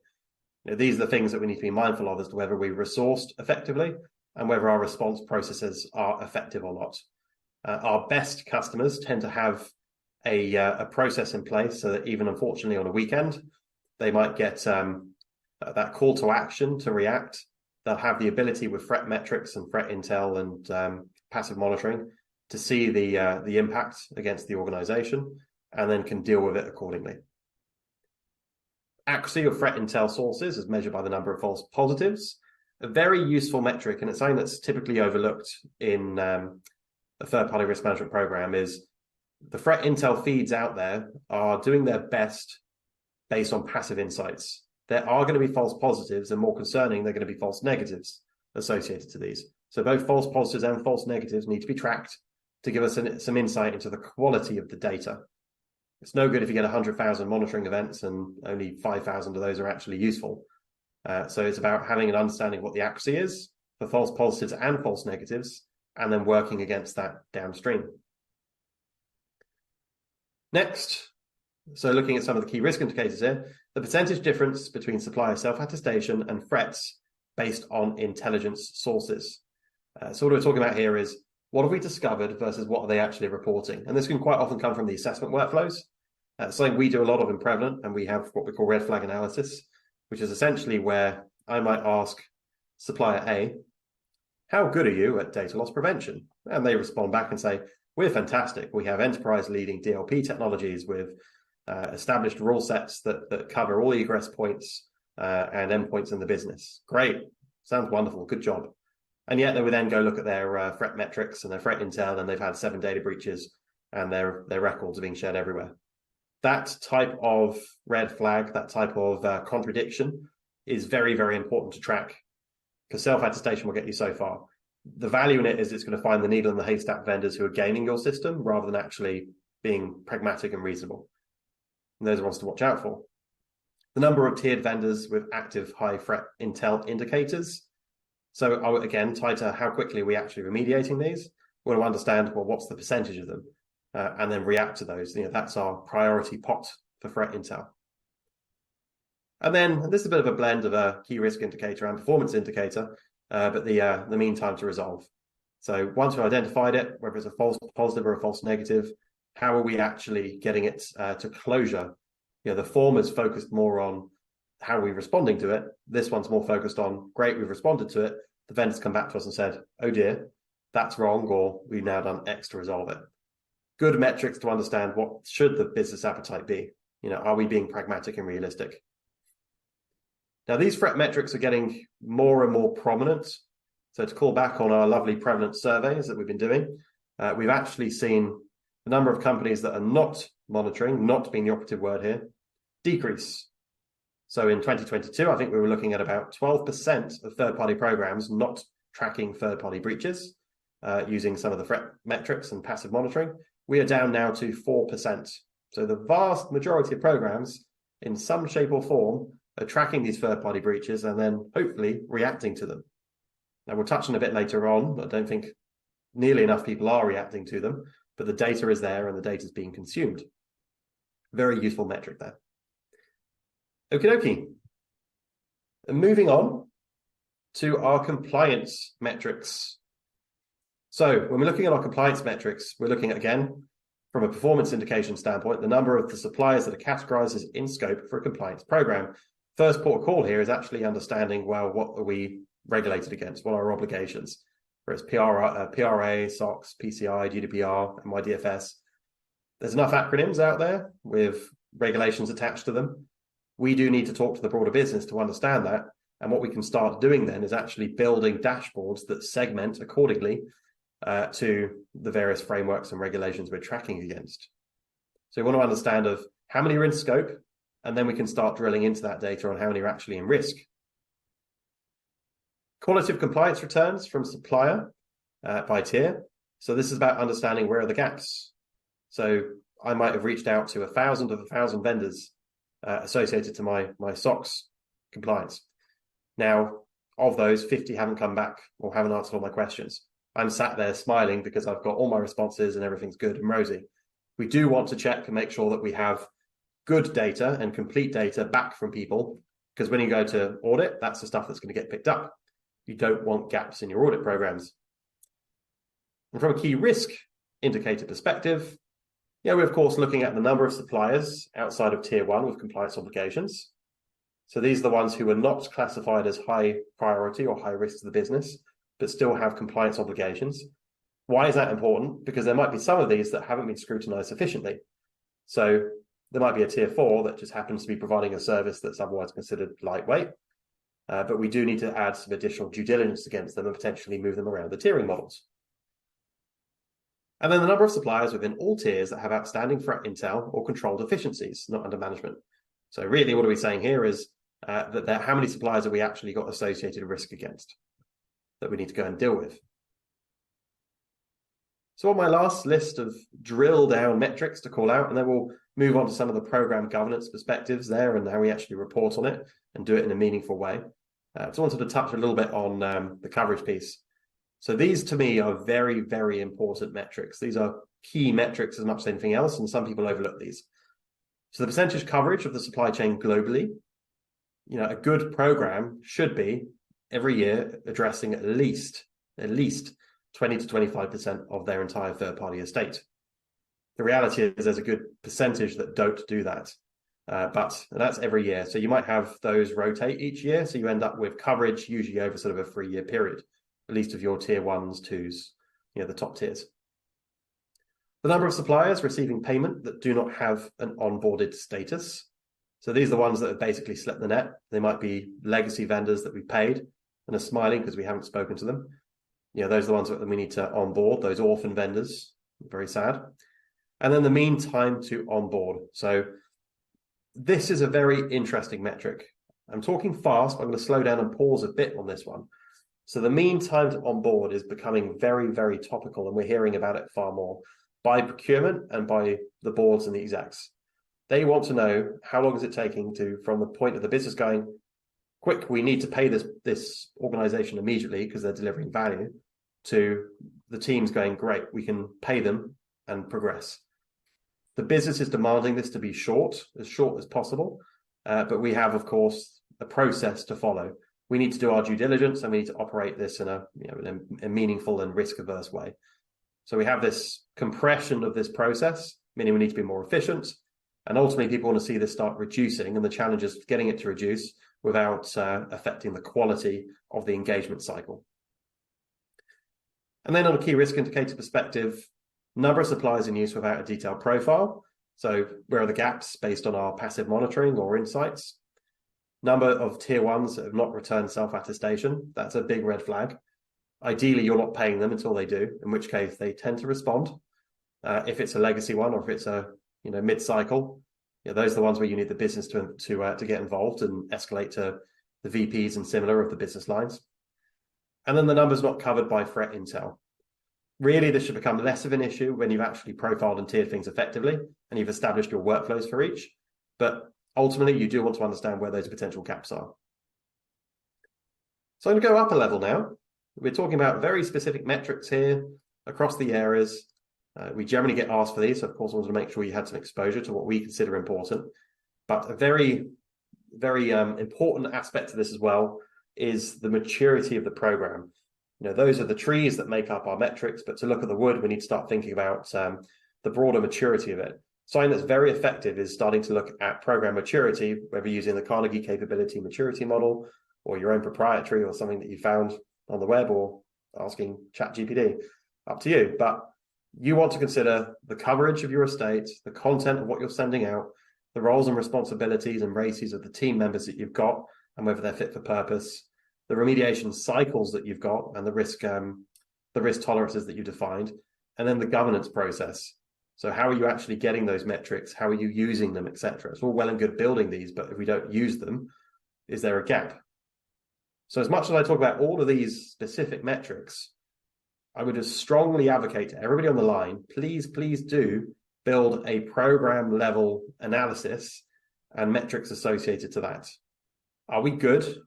These are the things that we need to be mindful of as to whether we resourced effectively and whether our response processes are effective or not. Our best customers tend to have a process in place so that even unfortunately on a weekend, they might get that call to action to react. They'll have the ability with threat metrics and threat intel and passive monitoring to see the impact against the organization and then can deal with it accordingly. Accuracy of threat intel sources is measured by the number of false positives. A very useful metric, and it's something that's typically overlooked in a third-party risk management program, is the threat intel feeds out there are doing their best based on passive insights. There are going to be false positives, and more concerning, they're going to be false negatives associated to these. So both false positives and false negatives need to be tracked to give us some insight into the quality of the data. It's no good if you get 100,000 monitoring events and only 5,000 of those are actually useful. So it's about having an understanding of what the accuracy is for false positives and false negatives, and then working against that downstream. Next, so looking at some of the key risk indicators here, the percentage difference between supplier self-attestation and threats based on intelligence sources. So what we're talking about here is, what have we discovered versus what are they actually reporting? And this can quite often come from the assessment workflows. Something we do a lot of in Prevalent, and we have what we call red flag analysis, which is essentially where I might ask supplier A, how good are you at data loss prevention? And they respond back and say, we're fantastic. We have enterprise leading DLP technologies with established rule sets that cover all egress points and endpoints in the business. Great. Sounds wonderful. Good job. And yet they would then go look at their threat metrics and their threat intel, and they've had 7 data breaches, and their records are being shared everywhere. That type of red flag, that type of contradiction is very, very important to track, because self-attestation will get you so far. The value in it is it's going to find the needle in the haystack vendors who are gaming your system rather than actually being pragmatic and reasonable. And those are ones to watch out for. The number of tiered vendors with active high threat intel indicators. So again, tied to how quickly are we actually remediating these, we want to understand, well, what's the percentage of them, and then react to those. That's our priority pot for threat intel. And then this is a bit of a blend of a key risk indicator and performance indicator, but the mean time to resolve. So once we've identified it, whether it's a false positive or a false negative, how are we actually getting it to closure? The former is focused more on how are we responding to it. This one's more focused on, great, we've responded to it. The vendors come back to us and said, oh dear, that's wrong, or we've now done X to resolve it. Good metrics to understand what should the business appetite be. Are we being pragmatic and realistic? Now, these threat metrics are getting more and more prominent. So to call back on our lovely Prevalent surveys that we've been doing, we've actually seen the number of companies that are not monitoring, not being the operative word here, decrease. So in 2022, I think we were looking at about 12% of third-party programs not tracking third-party breaches using some of the threat metrics and passive monitoring. We are down now to 4%. So the vast majority of programs, in some shape or form, are tracking these third-party breaches and then hopefully reacting to them. Now, we'll touch on a bit later on, but I don't think nearly enough people are reacting to them, but the data is there and the data is being consumed. Very useful metric there. Okie dokie. And moving on to our compliance metrics. So when we're looking at our compliance metrics, we're looking at, again, from a performance indication standpoint, the number of the suppliers that are categorized as in scope for a compliance program. First port of call here is actually understanding, well, what are we regulated against? What are our obligations? Whereas PRA, SOX, PCI, GDPR, NYDFS. There's enough acronyms out there with regulations attached to them. We do need to talk to the broader business to understand that. And what we can start doing then is actually building dashboards that segment accordingly to the various frameworks and regulations we're tracking against. So we want to understand of how many are in scope, and then we can start drilling into that data on how many are actually in risk. Quality of compliance returns from supplier by tier. So this is about understanding where are the gaps. So I might have reached out to 1,000 of 1,000 vendors associated to my SOX compliance. Now, of those, 50 haven't come back or haven't answered all my questions. I'm sat there smiling because I've got all my responses and everything's good and rosy. We do want to check and make sure that we have good data and complete data back from people, because when you go to audit, that's the stuff that's going to get picked up. You don't want gaps in your audit programs. And from a key risk indicator perspective, we're of course looking at the number of suppliers outside of tier 1 with compliance obligations. So these are the ones who are not classified as high priority or high risk to the business, but still have compliance obligations. Why is that important? Because there might be some of these that haven't been scrutinized sufficiently. So there might be a tier 4 that just happens to be providing a service that's otherwise considered lightweight. But we do need to add some additional due diligence against them and potentially move them around the tiering models. And then the number of suppliers within all tiers that have outstanding threat intel or control deficiencies not under management. So really what are we saying here is that how many suppliers have we actually got associated risk against that we need to go and deal with. So on my last list of drill down metrics to call out, and then we'll move on to some of the program governance perspectives there and how we actually report on it and do it in a meaningful way. So I wanted to touch a little bit on the coverage piece. So these to me are very, very important metrics. These are key metrics as much as anything else, and some people overlook these. So the percentage coverage of the supply chain globally, a good program should be every year addressing at least 20 to 25% of their entire third-party estate. The reality is there's a good percentage that don't do that, but that's every year. So you might have those rotate each year, so you end up with coverage usually over sort of a 3-year period, at least of your tier 1s, 2s, the top tiers. The number of suppliers receiving payment that do not have an onboarded status. So these are the ones that have basically slipped the net. They might be legacy vendors that we paid and are smiling because we haven't spoken to them. those are the ones that we need to onboard, those orphan vendors. Very sad. And then the mean time to onboard. So this is a very interesting metric. I'm talking fast, but I'm going to slow down and pause a bit on this one. So the mean time to onboard is becoming very, very topical, and we're hearing about it far more by procurement and by the boards and the execs. They want to know how long is it taking from the point of the business going, quick, we need to pay this organization immediately because they're delivering value, to the teams going, great, we can pay them and progress. The business is demanding this to be short as possible, but we have, of course, a process to follow. We need to do our due diligence, and we need to operate this in a meaningful and risk-averse way. So we have this compression of this process, meaning we need to be more efficient, and ultimately people want to see this start reducing, and the challenge is getting it to reduce without affecting the quality of the engagement cycle. And then on a key risk indicator perspective, number of suppliers in use without a detailed profile. So where are the gaps based on our passive monitoring or insights? Number of tier ones that have not returned self-attestation. That's a big red flag. Ideally, you're not paying them until they do, in which case they tend to respond. If it's a legacy one or if it's a mid-cycle, those are the ones where you need the business to get involved and escalate to the VPs and similar of the business lines. And then the number's not covered by threat intel. Really, this should become less of an issue when you've actually profiled and tiered things effectively and you've established your workflows for each. But ultimately, you do want to understand where those potential gaps are. So I'm going to go up a level now. We're talking about very specific metrics here across the areas. We generally get asked for these. So of course, I wanted to make sure you had some exposure to what we consider important. But a very, very important aspect to this as well is the maturity of the program. Those are the trees that make up our metrics, but to look at the wood, we need to start thinking about the broader maturity of it. Something that's very effective is starting to look at program maturity, whether using the Carnegie capability maturity model or your own proprietary or something that you found on the web or asking ChatGPT, up to you. But you want to consider the coverage of your estate, the content of what you're sending out, the roles and responsibilities and races of the team members that you've got and whether they're fit for purpose, the remediation cycles that you've got and the risk tolerances that you defined, and then the governance process. So how are you actually getting those metrics? How are you using them, etc.? It's all well and good building these, but if we don't use them, is there a gap? So as much as I talk about all of these specific metrics, I would just strongly advocate to everybody on the line, please do build a program level analysis and metrics associated to that. Are we good?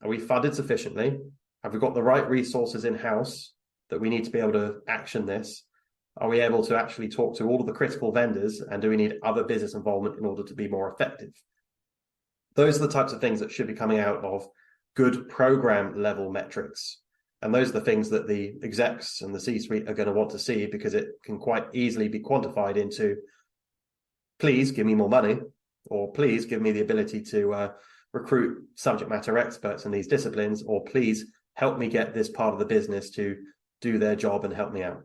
Are we funded sufficiently? Have we got the right resources in-house that we need to be able to action this? Are we able to actually talk to all of the critical vendors, and do we need other business involvement in order to be more effective? Those are the types of things that should be coming out of good program level metrics. And those are the things that the execs and the C-suite are going to want to see, because it can quite easily be quantified into, please give me more money, or please give me the ability to recruit subject matter experts in these disciplines, or please help me get this part of the business to do their job and help me out.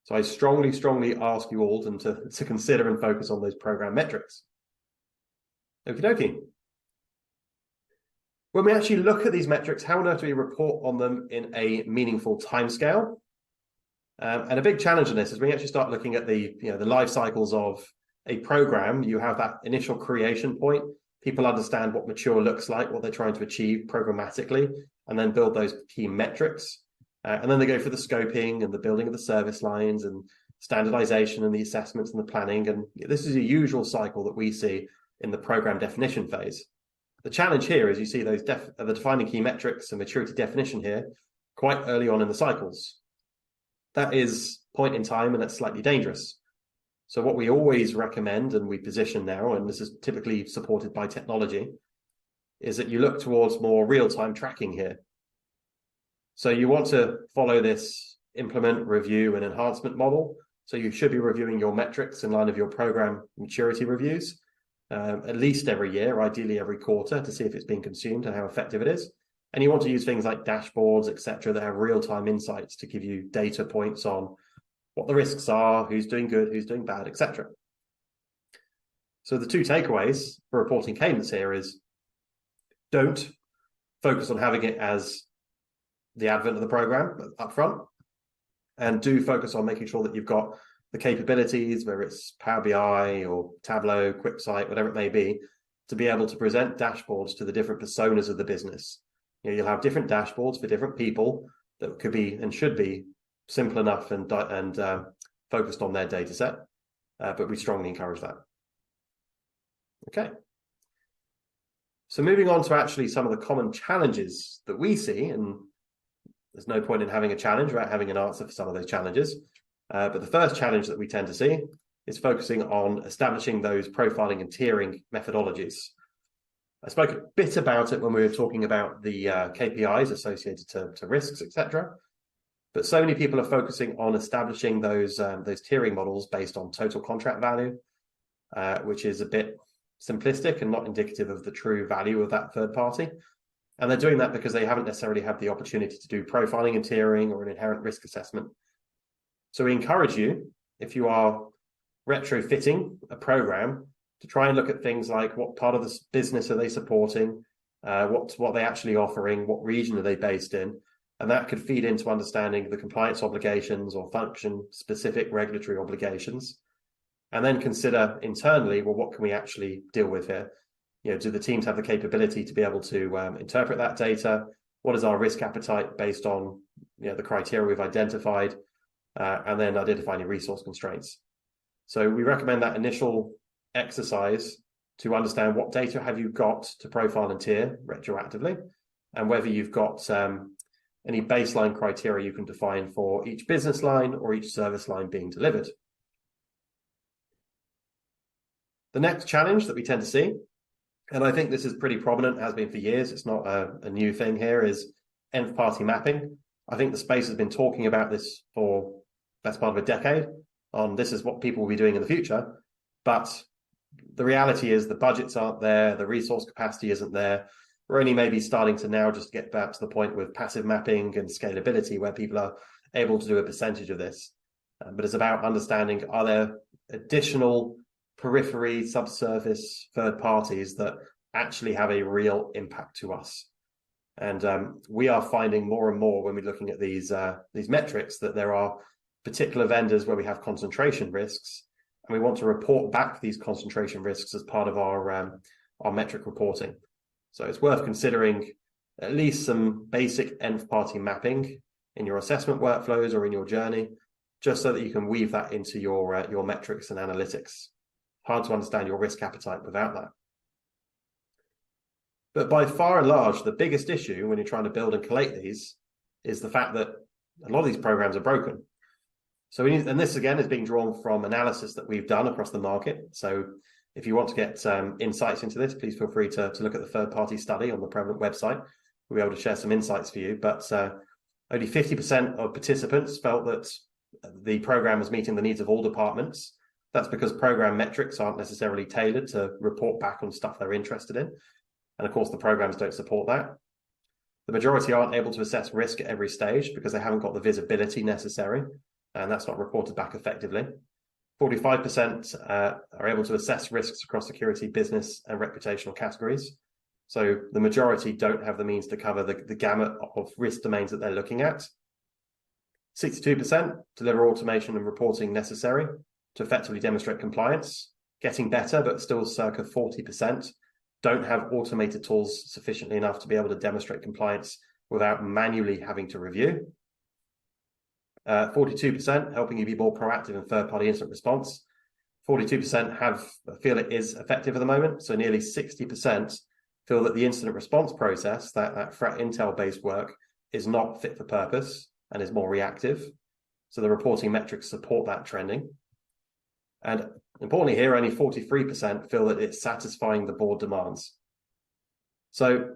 So I strongly ask you all to consider and focus on those program metrics. Okie dokie. When we actually look at these metrics, how on earth do we report on them in a meaningful timescale? And a big challenge in this is when you actually start looking at the life cycles of a program. You have that initial creation point. People understand what mature looks like, what they're trying to achieve programmatically, and then build those key metrics. And then they go for the scoping and the building of the service lines and standardization and the assessments and the planning. And this is a usual cycle that we see in the program definition phase. The challenge here is you see those the defining key metrics and maturity definition here quite early on in the cycles. That is point in time, and that's slightly dangerous. So what we always recommend, and we position now, and this is typically supported by technology, is that you look towards more real-time tracking here. So you want to follow this implement, review, and enhancement model. So you should be reviewing your metrics in line of your program maturity reviews, at least every year, ideally every quarter, to see if it's being consumed and how effective it is. And you want to use things like dashboards, etc., that have real-time insights to give you data points on what the risks are, who's doing good, who's doing bad, etc. So the two takeaways for reporting cadence here is, don't focus on having it as the advent of the program up front, and do focus on making sure that you've got the capabilities, whether it's Power BI or Tableau, QuickSight, whatever it may be, to be able to present dashboards to the different personas of the business. You'll have different dashboards for different people that could be and should be simple enough and focused on their data set, but we strongly encourage that. Okay. So moving on to actually some of the common challenges that we see, and there's no point in having a challenge without having an answer for some of those challenges. But the first challenge that we tend to see is focusing on establishing those profiling and tiering methodologies. I spoke a bit about it when we were talking about the KPIs associated to risks, etc. But so many people are focusing on establishing those tiering models based on total contract value, which is a bit simplistic and not indicative of the true value of that third party. And they're doing that because they haven't necessarily had the opportunity to do profiling and tiering or an inherent risk assessment. So we encourage you, if you are retrofitting a program, to try and look at things like what part of the business are they supporting, what they actually offering, what region are they based in, and that could feed into understanding the compliance obligations or function-specific regulatory obligations, and then consider internally, well, what can we actually deal with here? Do the teams have the capability to be able to interpret that data? What is our risk appetite based on the criteria we've identified, and then identify any resource constraints. So we recommend that initial exercise to understand what data have you got to profile and tier retroactively, and whether you've got any baseline criteria you can define for each business line or each service line being delivered. The next challenge that we tend to see, and I think this is pretty prominent, has been for years, it's not a new thing here, is nth party mapping. I think the space has been talking about this for the best part of a decade, on this is what people will be doing in the future, but the reality is the budgets aren't there, the resource capacity isn't there. We're only maybe starting to now just get back to the point with passive mapping and scalability where people are able to do a percentage of this. But it's about understanding, are there additional periphery, subsurface third parties that actually have a real impact to us? And we are finding more and more when we're looking at these metrics that there are particular vendors where we have concentration risks, and we want to report back these concentration risks as part of our metric reporting. So it's worth considering at least some basic nth party mapping in your assessment workflows or in your journey, just so that you can weave that into your metrics and analytics. Hard to understand your risk appetite without that. But by far and large, the biggest issue when you're trying to build and collate these is the fact that a lot of these programs are broken. So and this again is being drawn from analysis that we've done across the market. So if you want to get insights into this, please feel free to look at the third-party study on the Prevalent website. We'll be able to share some insights for you. But only 50% of participants felt that the program was meeting the needs of all departments. That's because program metrics aren't necessarily tailored to report back on stuff they're interested in. And of course, the programs don't support that. The majority aren't able to assess risk at every stage because they haven't got the visibility necessary, and that's not reported back effectively. 45% are able to assess risks across security, business, and reputational categories. So the majority don't have the means to cover the gamut of risk domains that they're looking at. 62% deliver automation and reporting necessary to effectively demonstrate compliance, getting better, but still circa 40% don't have automated tools sufficiently enough to be able to demonstrate compliance without manually having to review. 42% helping you be more proactive in third-party incident response. 42% feel it is effective at the moment. So nearly 60% feel that the incident response process, that threat intel-based work, is not fit for purpose and is more reactive. So the reporting metrics support that trending. And importantly here, only 43% feel that it's satisfying the board demands. So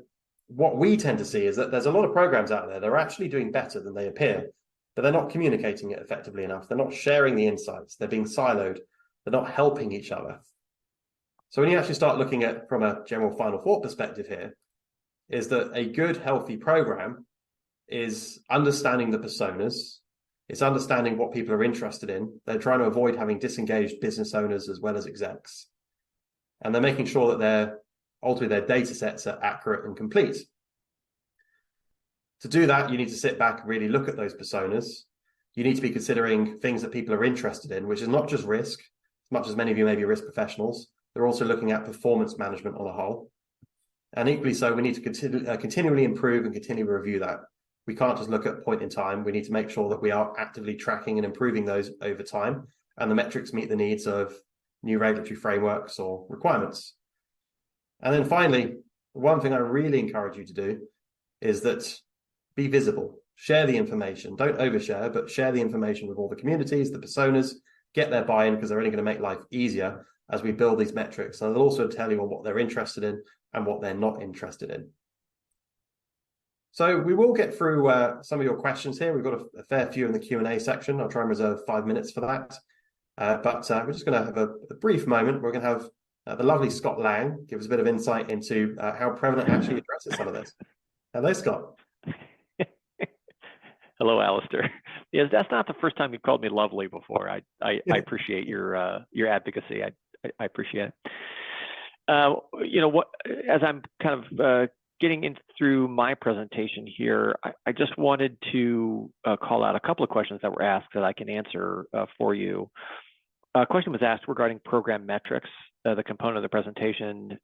what we tend to see is that there's a lot of programs out there that are actually doing better than they appear, but they're not communicating it effectively enough. They're not sharing the insights. They're being siloed. They're not helping each other. So when you actually start looking at from a general final thought perspective here, is that a good, healthy program is understanding the personas. It's understanding what people are interested in. They're trying to avoid having disengaged business owners as well as execs. And they're making sure that ultimately their data sets are accurate and complete. To do that, you need to sit back and really look at those personas. You need to be considering things that people are interested in, which is not just risk, as much as many of you may be risk professionals. They're also looking at performance management on a whole. And equally so, we need to continually improve and continually review that. We can't just look at a point in time. We need to make sure that we are actively tracking and improving those over time, and the metrics meet the needs of new regulatory frameworks or requirements. And then finally, one thing I really encourage you to do is that be visible, share the information, don't overshare, but share the information with all the communities, the personas, get their buy-in, because they're only going to make life easier as we build these metrics. And they'll also tell you on what they're interested in and what they're not interested in. So we will get through some of your questions here. We've got a fair few in the Q&A section. I'll try and reserve 5 minutes for that. But we're just going to have a brief moment. We're going to have the lovely Scott Lang give us a bit of insight into how Prevalent actually addresses some of this. Hello, Scott. Hello, Alastair. Yes, that's not the first time you've called me lovely before. I appreciate your advocacy. I appreciate it. You know what? As I'm kind of getting in through my presentation here, I just wanted to call out a couple of questions that were asked that I can answer for you. A question was asked regarding program metrics, the component of the presentation.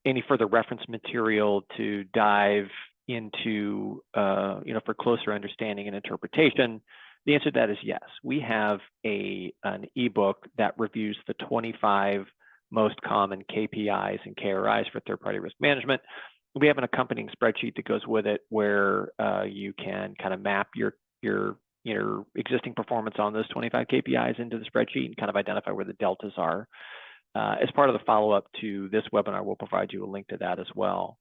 Any further reference material to dive into, for closer understanding and interpretation? The answer to that is yes. We have an ebook that reviews the 25 most common KPIs and KRIs for third-party risk management. We have an accompanying spreadsheet that goes with it where you can kind of map your existing performance on those 25 KPIs into the spreadsheet and kind of identify where the deltas are. As part of the follow-up to this webinar, we'll provide you a link to that as well.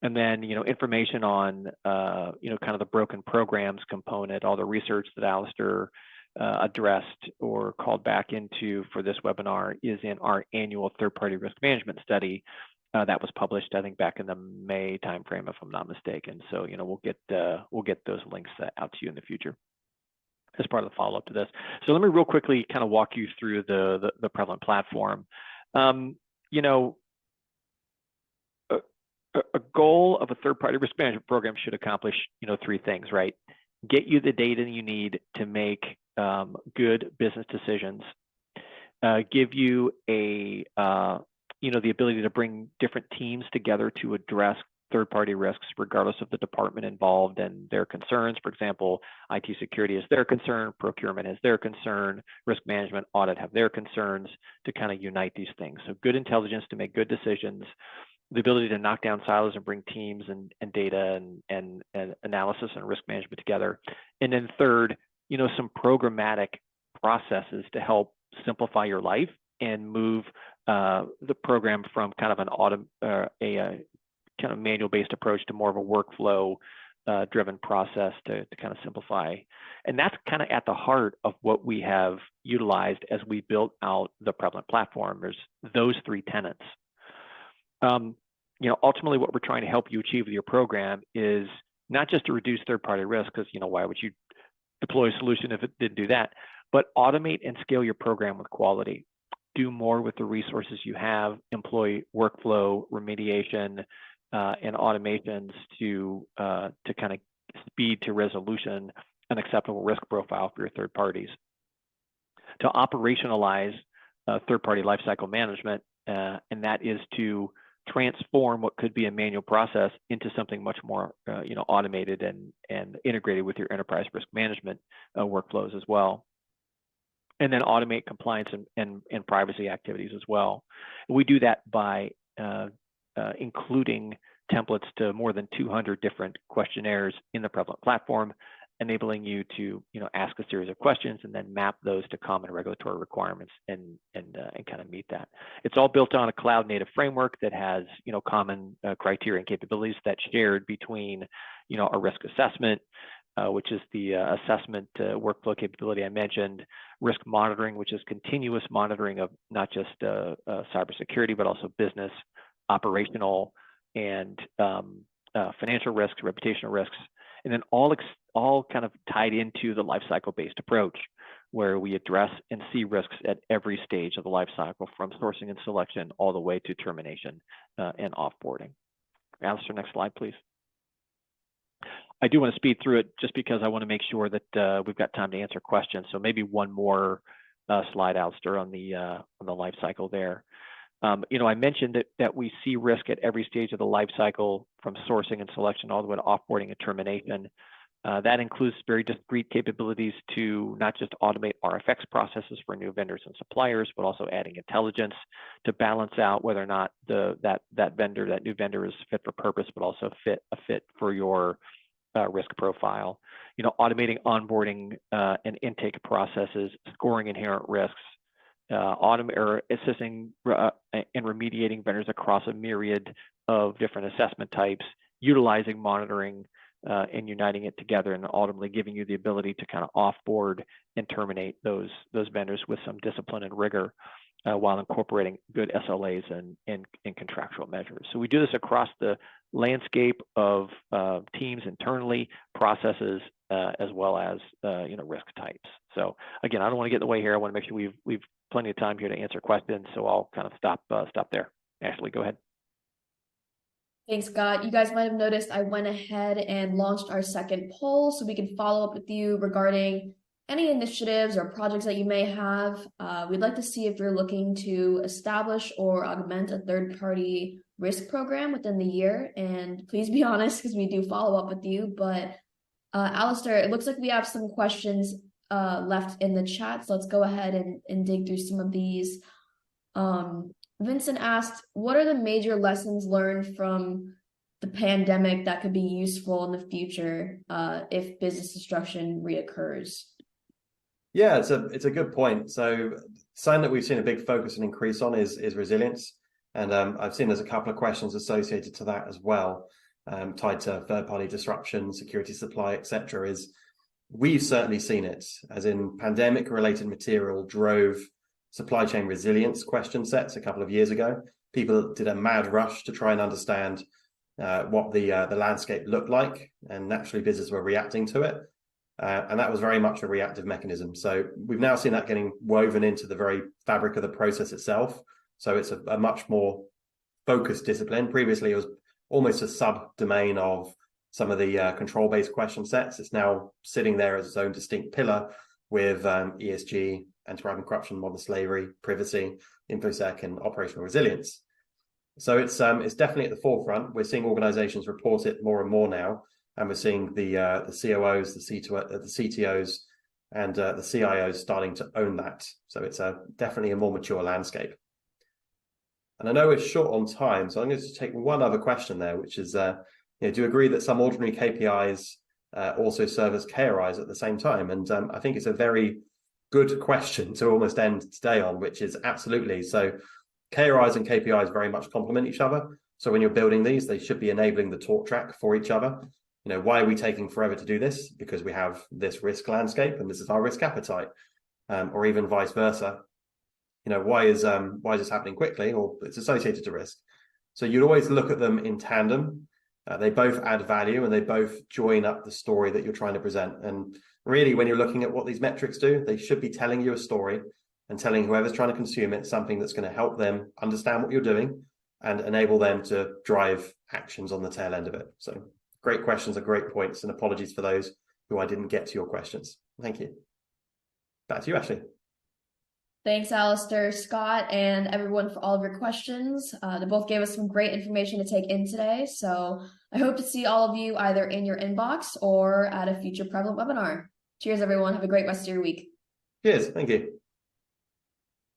And then, information on, kind of the broken programs component, all the research that Alastair addressed or called back into for this webinar is in our annual third-party risk management study that was published, I think, back in the May timeframe, if I'm not mistaken. So, we'll get those links out to you in the future as part of the follow-up to this. So let me real quickly kind of walk you through the Prevalent platform. A goal of a third-party risk management program should accomplish, 3 things, right? Get you the data you need to make good business decisions. Give you the ability to bring different teams together to address third-party risks, regardless of the department involved and their concerns. For example, IT security is their concern, procurement is their concern, risk management, audit have their concerns, to kind of unite these things. So good intelligence to make good decisions, the ability to knock down silos and bring teams and data and analysis and risk management together. And then third, some programmatic processes to help simplify your life and move the program from kind of a kind of manual-based approach to more of a workflow driven process to kind of simplify. And that's kind of at the heart of what we have utilized as we built out the Prevalent platform. There's those 3 tenets. Ultimately what we're trying to help you achieve with your program is not just to reduce third-party risk, because, why would you deploy a solution if it didn't do that, but automate and scale your program with quality. Do more with the resources you have, employ workflow, remediation, and automations to kind of speed to resolution an acceptable risk profile for your third parties. To operationalize third-party lifecycle management, and that is to transform what could be a manual process into something much more automated and integrated with your enterprise risk management workflows as well. And then automate compliance and privacy activities as well. We do that by including templates to more than 200 different questionnaires in the Prevalent platform, enabling you to ask a series of questions and then map those to common regulatory requirements and kind of meet that. It's all built on a cloud native framework that has common criteria and capabilities that's shared between a risk assessment, which is the assessment workflow capability I mentioned, risk monitoring, which is continuous monitoring of not just cybersecurity, but also business, operational, and financial risks, reputational risks, and then all kind of tied into the lifecycle-based approach, where we address and see risks at every stage of the lifecycle, from sourcing and selection all the way to termination and offboarding. Alastair, next slide, please. I do want to speed through it just because I want to make sure that we've got time to answer questions. So maybe one more slide, Alastair, on the life cycle there. I mentioned that we see risk at every stage of the life cycle, from sourcing and selection all the way to offboarding and termination. That includes very discrete capabilities to not just automate RFX processes for new vendors and suppliers, but also adding intelligence to balance out whether or not that new vendor is fit for purpose, but also a fit for your risk profile. Automating onboarding and intake processes, scoring inherent risks, assisting and remediating vendors across a myriad of different assessment types, utilizing monitoring and uniting it together, and ultimately giving you the ability to kind of offboard and terminate those vendors with some discipline and rigor while incorporating good SLAs and contractual measures. So we do this across the landscape of teams internally, processes, as well as risk types. So again, I don't want to get in the way here. I want to make sure we've plenty of time here to answer questions. So I'll kind of stop there. Ashley, go ahead. Thanks, Scott. You guys might have noticed I went ahead and launched our second poll so we can follow up with you regarding any initiatives or projects that you may have. We'd like to see if you're looking to establish or augment a third-party risk program within the year. And please be honest, because we do follow up with you. But Alastair, it looks like we have some questions left in the chat. So let's go ahead and dig through some of these. Vincent asked, what are the major lessons learned from the pandemic that could be useful in the future if business disruption reoccurs? Yeah, it's a good point. So something that we've seen a big focus and increase on is resilience. And I've seen there's a couple of questions associated to that as well, tied to third-party disruption, security supply, etc. We've certainly seen it, as in pandemic-related material drove supply chain resilience question sets a couple of years ago. People did a mad rush to try and understand what the landscape looked like, and naturally businesses were reacting to it. And that was very much a reactive mechanism. So we've now seen that getting woven into the very fabric of the process itself. So it's a much more focused discipline. Previously, it was almost a sub-domain of some of the control-based question sets. It's now sitting there as its own distinct pillar with ESG, anti-bribery and corruption, modern slavery, privacy, InfoSec, and operational resilience. So it's definitely at the forefront. We're seeing organizations report it more and more now, and we're seeing the COOs, the CTOs, and the CIOs starting to own that. So it's definitely a more mature landscape. And I know we're short on time, so I'm going to take one other question there, which is, do you agree that some ordinary KPIs also serve as KRIs at the same time? And I think it's a very good question to almost end today on, which is absolutely. So KRIs and KPIs very much complement each other. So when you're building these, they should be enabling the talk track for each other. Why are we taking forever to do this? Because we have this risk landscape and this is our risk appetite, or even vice versa. Why is this happening quickly? Or it's associated to risk. So you'd always look at them in tandem. They both add value and they both join up the story that you're trying to present. And really, when you're looking at what these metrics do, they should be telling you a story and telling whoever's trying to consume it something that's going to help them understand what you're doing and enable them to drive actions on the tail end of it. So great questions are great points, and apologies for those who I didn't get to your questions. Thank you. Back to you, Ashley. Thanks, Alastair, Scott, and everyone for all of your questions. They both gave us some great information to take in today. So I hope to see all of you either in your inbox or at a future Prevalent webinar. Cheers, everyone. Have a great rest of your week. Cheers. Thank you.